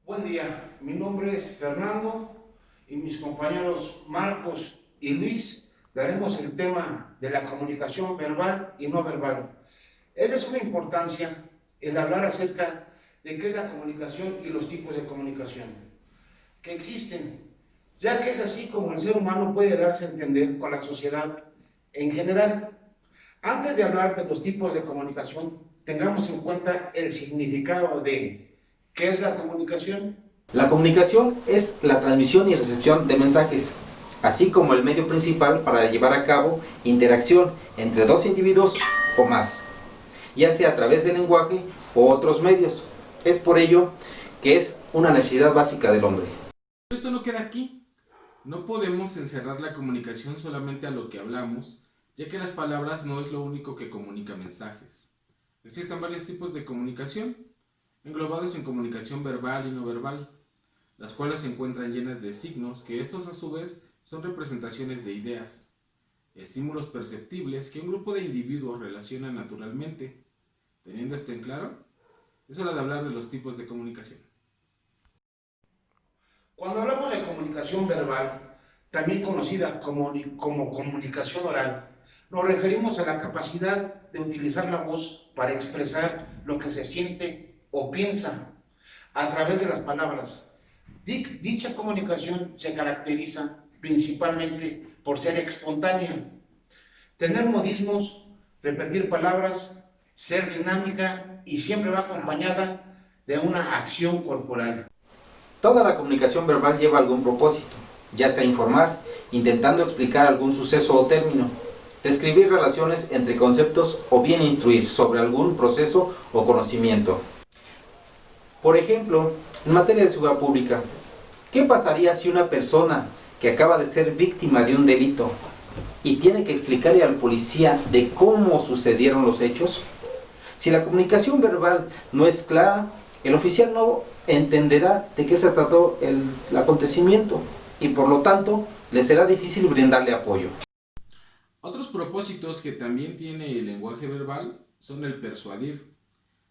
Buen día, mi nombre es Fernando y mis compañeros Marcos y Luis daremos el tema de la comunicación verbal y no verbal. Es de suma importancia el hablar acerca de qué es la comunicación y los tipos de comunicación que existen, ya que es así como el ser humano puede darse a entender con la sociedad en general. Antes de hablar de los tipos de comunicación, tengamos en cuenta el significado de ¿qué es la comunicación? La comunicación es la transmisión y recepción de mensajes, así como el medio principal para llevar a cabo interacción entre dos individuos o más, ya sea a través del lenguaje o otros medios. Es por ello que es una necesidad básica del hombre. Esto no queda aquí. No podemos encerrar la comunicación solamente a lo que hablamos, ya que las palabras no es lo único que comunica mensajes. Existen varios tipos de comunicación, englobados en comunicación verbal y no verbal, las cuales se encuentran llenas de signos que estos a su vez son representaciones de ideas, estímulos perceptibles que un grupo de individuos relaciona naturalmente. Teniendo esto en claro, es hora de hablar de los tipos de comunicación. Cuando hablamos de comunicación verbal, también conocida como comunicación oral, nos referimos a la capacidad de utilizar la voz para expresar lo que se siente o piensa a través de las palabras. Dicha comunicación se caracteriza principalmente por ser espontánea, tener modismos, repetir palabras, ser dinámica y siempre va acompañada de una acción corporal. Toda la comunicación verbal lleva algún propósito, ya sea informar, intentando explicar algún suceso o término, describir relaciones entre conceptos o bien instruir sobre algún proceso o conocimiento. Por ejemplo, en materia de seguridad pública, ¿qué pasaría si una persona que acaba de ser víctima de un delito y tiene que explicarle al policía de cómo sucedieron los hechos? Si la comunicación verbal no es clara, el oficial no entenderá de qué se trató el acontecimiento y por lo tanto le será difícil brindarle apoyo. Otros propósitos que también tiene el lenguaje verbal son el persuadir,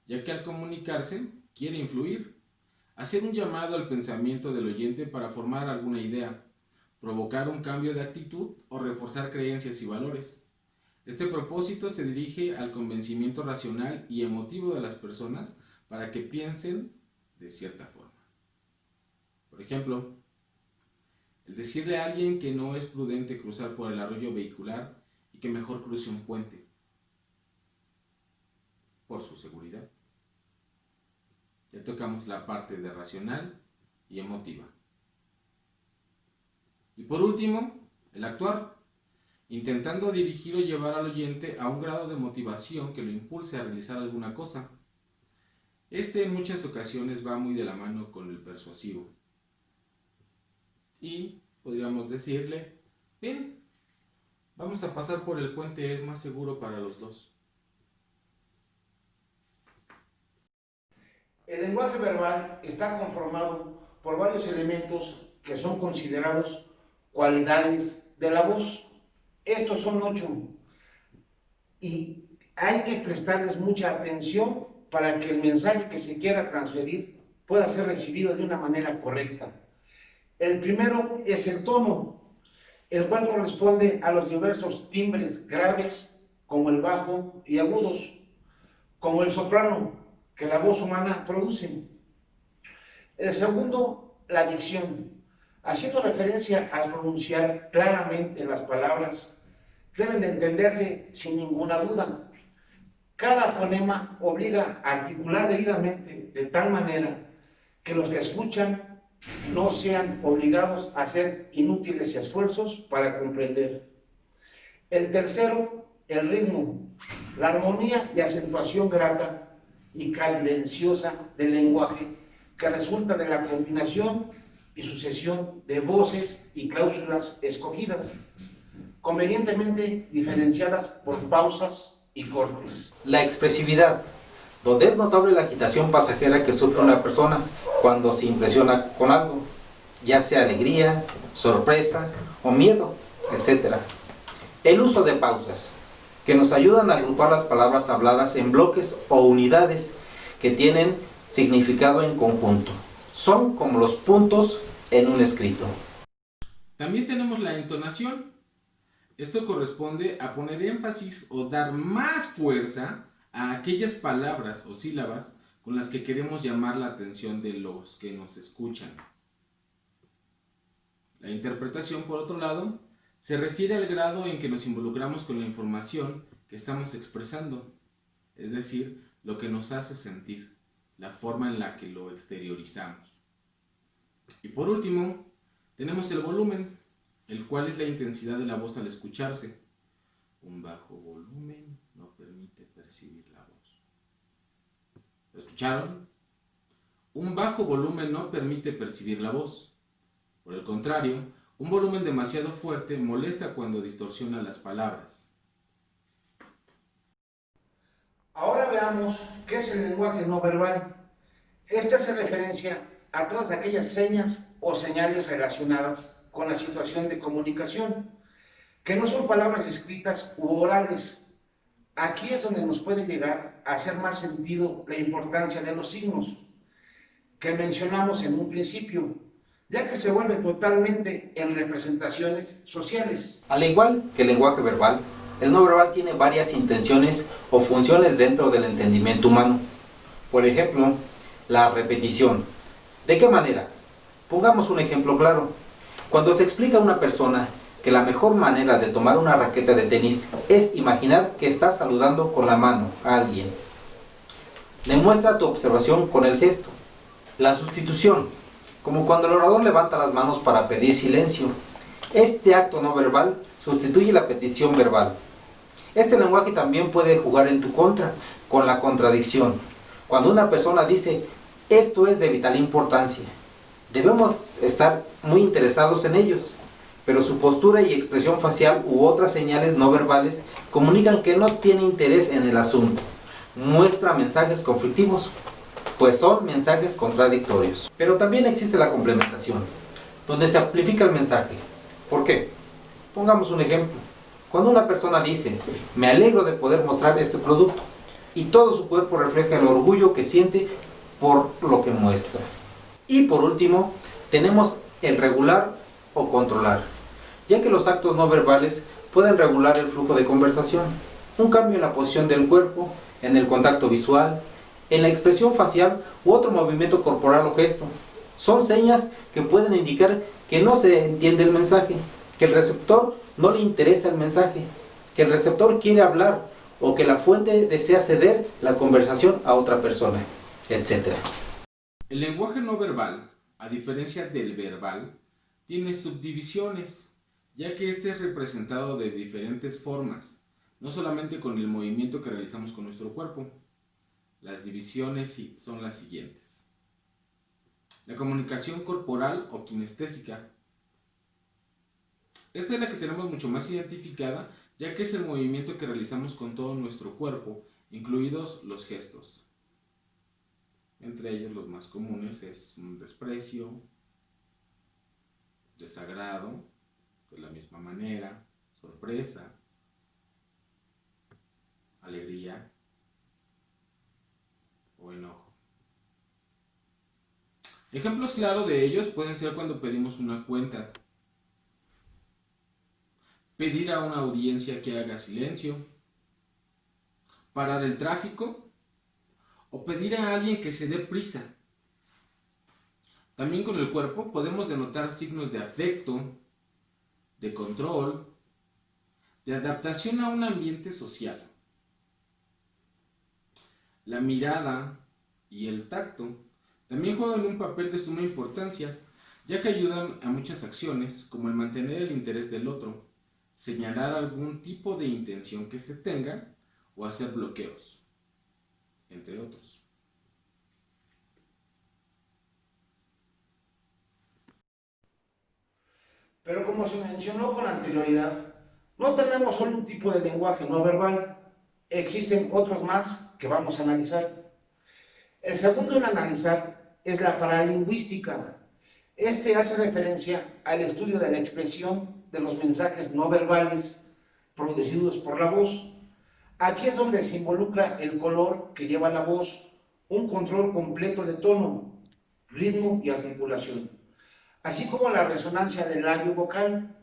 ya que al comunicarse quiere influir, hacer un llamado al pensamiento del oyente para formar alguna idea, provocar un cambio de actitud o reforzar creencias y valores. Este propósito se dirige al convencimiento racional y emotivo de las personas para que piensen de cierta forma. Por ejemplo, el decirle a alguien que no es prudente cruzar por el arroyo vehicular y que mejor cruce un puente por su seguridad. Ya tocamos la parte de racional y emotiva. Y por último, el actuar, intentando dirigir o llevar al oyente a un grado de motivación que lo impulse a realizar alguna cosa. Este en muchas ocasiones va muy de la mano con el persuasivo. Y podríamos decirle, ven, vamos a pasar por el puente, es más seguro para los dos. El lenguaje verbal está conformado por varios elementos que son considerados cualidades de la voz. Estos son 8 y hay que prestarles mucha atención para que el mensaje que se quiera transferir pueda ser recibido de una manera correcta. El primero es el tono, el cual corresponde a los diversos timbres graves, como el bajo y agudos, como el soprano, que la voz humana produce. El segundo, la dicción, haciendo referencia a pronunciar claramente las palabras, deben de entenderse sin ninguna duda. Cada fonema obliga a articular debidamente de tal manera que los que escuchan no sean obligados a hacer inútiles esfuerzos para comprender. El tercero, el ritmo, la armonía y acentuación grata y cadenciosa del lenguaje que resulta de la combinación y sucesión de voces y cláusulas escogidas, convenientemente diferenciadas por pausas y cortes. La expresividad, donde es notable la agitación pasajera que sufre una persona cuando se impresiona con algo, ya sea alegría, sorpresa o miedo, etc. El uso de pausas, que nos ayudan a agrupar las palabras habladas en bloques o unidades que tienen significado en conjunto. Son como los puntos en un escrito. También tenemos la entonación. Esto corresponde a poner énfasis o dar más fuerza a aquellas palabras o sílabas con las que queremos llamar la atención de los que nos escuchan. La interpretación, por otro lado, se refiere al grado en que nos involucramos con la información que estamos expresando, es decir, lo que nos hace sentir, la forma en la que lo exteriorizamos. Y por último, tenemos el volumen, el cual es la intensidad de la voz al escucharse. Un bajo volumen no permite percibir la voz. ¿Lo escucharon? Un bajo volumen no permite percibir la voz. Por el contrario, un volumen demasiado fuerte molesta cuando distorsiona las palabras. Ahora veamos qué es el lenguaje no verbal. Este hace referencia a todas aquellas señas o señales relacionadas con la situación de comunicación, que no son palabras escritas u orales. Aquí es donde nos puede llegar a hacer más sentido la importancia de los signos que mencionamos en un principio, ya que se vuelve totalmente en representaciones sociales. Al igual que el lenguaje verbal, el no verbal tiene varias intenciones o funciones dentro del entendimiento humano. Por ejemplo, la repetición. ¿De qué manera? Pongamos un ejemplo claro. Cuando se explica a una persona que la mejor manera de tomar una raqueta de tenis es imaginar que estás saludando con la mano a alguien. Demuestra tu observación con el gesto. La sustitución, como cuando el orador levanta las manos para pedir silencio. Este acto no verbal sustituye la petición verbal. Este lenguaje también puede jugar en tu contra, con la contradicción. Cuando una persona dice, esto es de vital importancia, debemos estar muy interesados en ellos, pero su postura y expresión facial u otras señales no verbales comunican que no tiene interés en el asunto. Muestra mensajes conflictivos, pues son mensajes contradictorios. Pero también existe la complementación, donde se amplifica el mensaje. ¿Por qué? Pongamos un ejemplo. Cuando una persona dice, me alegro de poder mostrar este producto, y todo su cuerpo refleja el orgullo que siente por lo que muestra. Y por último, tenemos el regular o controlar, ya que los actos no verbales pueden regular el flujo de conversación. Un cambio en la posición del cuerpo, en el contacto visual, en la expresión facial u otro movimiento corporal o gesto. Son señas que pueden indicar que no se entiende el mensaje, que el receptor no le interesa el mensaje, que el receptor quiere hablar o que la fuente desea ceder la conversación a otra persona, etc. El lenguaje no verbal, a diferencia del verbal, tiene subdivisiones, ya que este es representado de diferentes formas, no solamente con el movimiento que realizamos con nuestro cuerpo. Las divisiones son las siguientes. La comunicación corporal o kinestésica. Esta es la que tenemos mucho más identificada, ya que es el movimiento que realizamos con todo nuestro cuerpo, incluidos los gestos. Entre ellos los más comunes es un desprecio, desagrado, de la misma manera, sorpresa, alegría o enojo. Ejemplos claros de ellos pueden ser cuando pedimos una cuenta, pedir a una audiencia que haga silencio, parar el tráfico o pedir a alguien que se dé prisa. También con el cuerpo podemos denotar signos de afecto, de control, de adaptación a un ambiente social. La mirada y el tacto también juegan un papel de suma importancia, ya que ayudan a muchas acciones, como el mantener el interés del otro, señalar algún tipo de intención que se tenga o hacer bloqueos, entre otros. Pero como se mencionó con anterioridad, no tenemos solo un tipo de lenguaje no verbal, existen otros más que vamos a analizar. El segundo en analizar es la paralingüística. Este hace referencia al estudio de la expresión de los mensajes no verbales producidos por la voz. Aquí es donde se involucra el color que lleva la voz, un control completo de tono, ritmo y articulación, así como la resonancia del labio vocal.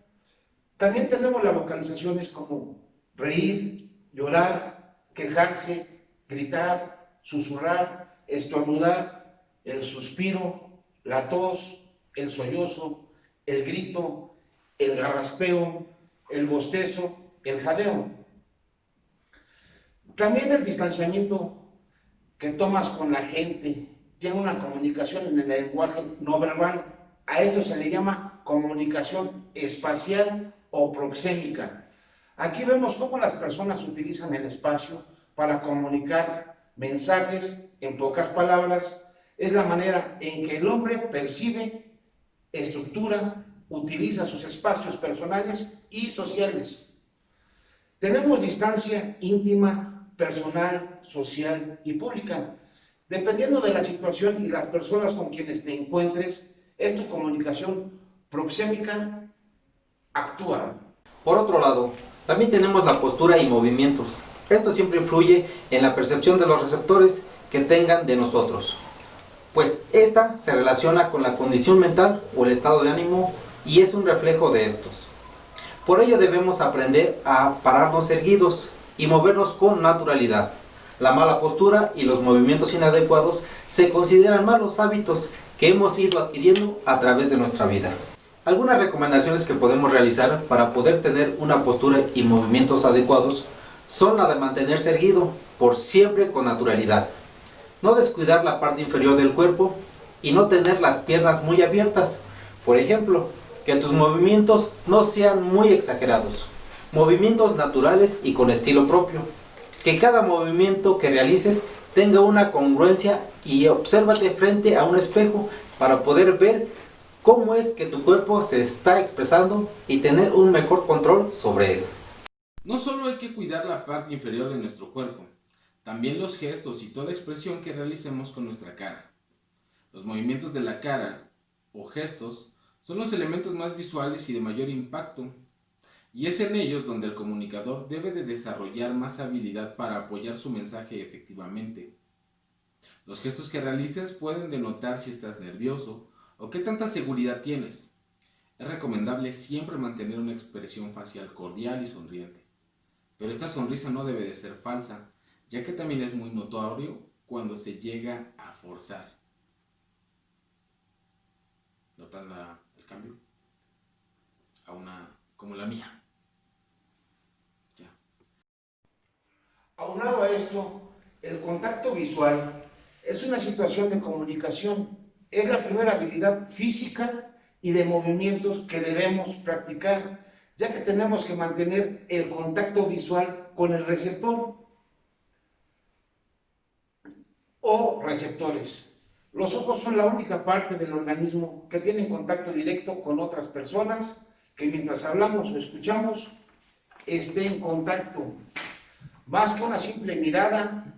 También tenemos las vocalizaciones como reír, llorar, quejarse, gritar, susurrar, estornudar, el suspiro, la tos, el sollozo, el grito, el garraspeo, el bostezo, el jadeo. También el distanciamiento que tomas con la gente tiene una comunicación en el lenguaje no verbal. A esto se le llama comunicación espacial o proxémica. Aquí vemos cómo las personas utilizan el espacio para comunicar mensajes. En pocas palabras, es la manera en que el hombre percibe, estructura, utiliza sus espacios personales y sociales. Tenemos distancia íntima, personal, social y pública. Dependiendo de la situación y las personas con quienes te encuentres, es tu comunicación proxémica actúa. Por otro lado, también tenemos la postura y movimientos. Esto siempre influye en la percepción de los receptores que tengan de nosotros, pues esta se relaciona con la condición mental o el estado de ánimo y es un reflejo de estos. Por ello debemos aprender a pararnos erguidos y movernos con naturalidad. La mala postura y los movimientos inadecuados se consideran malos hábitos que hemos ido adquiriendo a través de nuestra vida. Algunas recomendaciones que podemos realizar para poder tener una postura y movimientos adecuados son la de mantenerse erguido por siempre con naturalidad, no descuidar la parte inferior del cuerpo y no tener las piernas muy abiertas. Por ejemplo, que tus movimientos no sean muy exagerados, movimientos naturales y con estilo propio. Que cada movimiento que realices tenga una congruencia y obsérvate frente a un espejo para poder ver cómo es que tu cuerpo se está expresando y tener un mejor control sobre él. No solo hay que cuidar la parte inferior de nuestro cuerpo, también los gestos y toda expresión que realicemos con nuestra cara. Los movimientos de la cara o gestos son los elementos más visuales y de mayor impacto, y es en ellos donde el comunicador debe de desarrollar más habilidad para apoyar su mensaje efectivamente. Los gestos que realices pueden denotar si estás nervioso o qué tanta seguridad tienes. Es recomendable siempre mantener una expresión facial cordial y sonriente, pero esta sonrisa no debe de ser falsa, ya que también es muy notorio cuando se llega a forzar. ¿Notan el cambio? A una como la mía. Ya. Aunado a esto, el contacto visual es una situación de comunicación. Es la primera habilidad física y de movimientos que debemos practicar, ya que tenemos que mantener el contacto visual con el receptor o receptores. Los ojos son la única parte del organismo que tiene contacto directo con otras personas, que mientras hablamos o escuchamos, esté en contacto. Más que una simple mirada,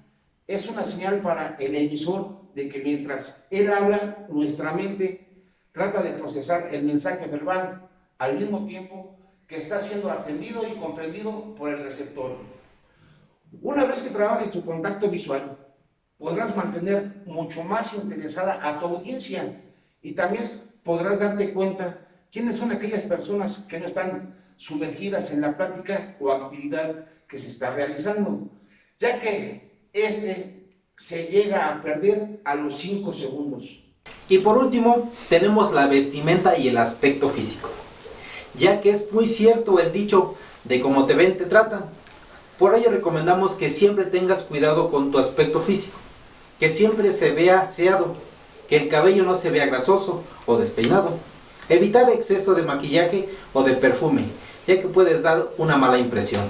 es una señal para el emisor de que mientras él habla, nuestra mente trata de procesar el mensaje verbal al mismo tiempo que está siendo atendido y comprendido por el receptor. Una vez que trabajes tu contacto visual, podrás mantener mucho más interesada a tu audiencia y también podrás darte cuenta quiénes son aquellas personas que no están sumergidas en la plática o actividad que se está realizando, ya que se llega a perder a los 5 segundos. Y por último, tenemos la vestimenta y el aspecto físico, ya que es muy cierto el dicho de cómo te ven, te tratan. Por ello recomendamos que siempre tengas cuidado con tu aspecto físico, que siempre se vea aseado, que el cabello no se vea grasoso o despeinado. Evitar exceso de maquillaje o de perfume, ya que puedes dar una mala impresión.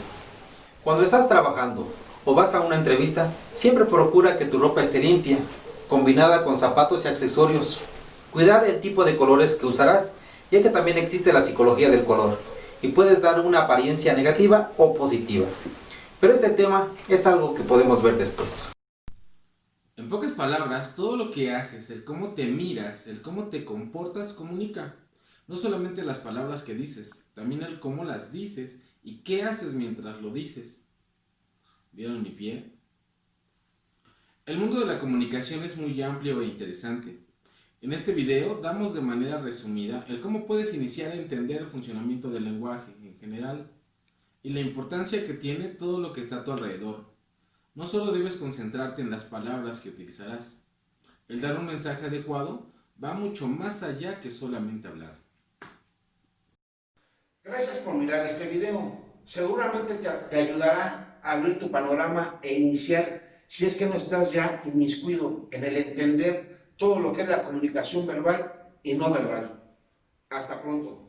Cuando estás trabajando o vas a una entrevista, siempre procura que tu ropa esté limpia, combinada con zapatos y accesorios. Cuidar el tipo de colores que usarás, ya que también existe la psicología del color y puedes dar una apariencia negativa o positiva. Pero este tema es algo que podemos ver después. En pocas palabras, todo lo que haces, el cómo te miras, el cómo te comportas, comunica. No solamente las palabras que dices, también el cómo las dices y qué haces mientras lo dices. ¿Vieron mi pie? El mundo de la comunicación es muy amplio e interesante. En este video damos de manera resumida el cómo puedes iniciar a entender el funcionamiento del lenguaje en general y la importancia que tiene todo lo que está a tu alrededor. No solo debes concentrarte en las palabras que utilizarás. El dar un mensaje adecuado va mucho más allá que solamente hablar. Gracias por mirar este video. Seguramente te ayudará a abrir tu panorama e iniciar, si es que no estás ya inmiscuido en el entender todo lo que es la comunicación verbal y no verbal. Hasta pronto.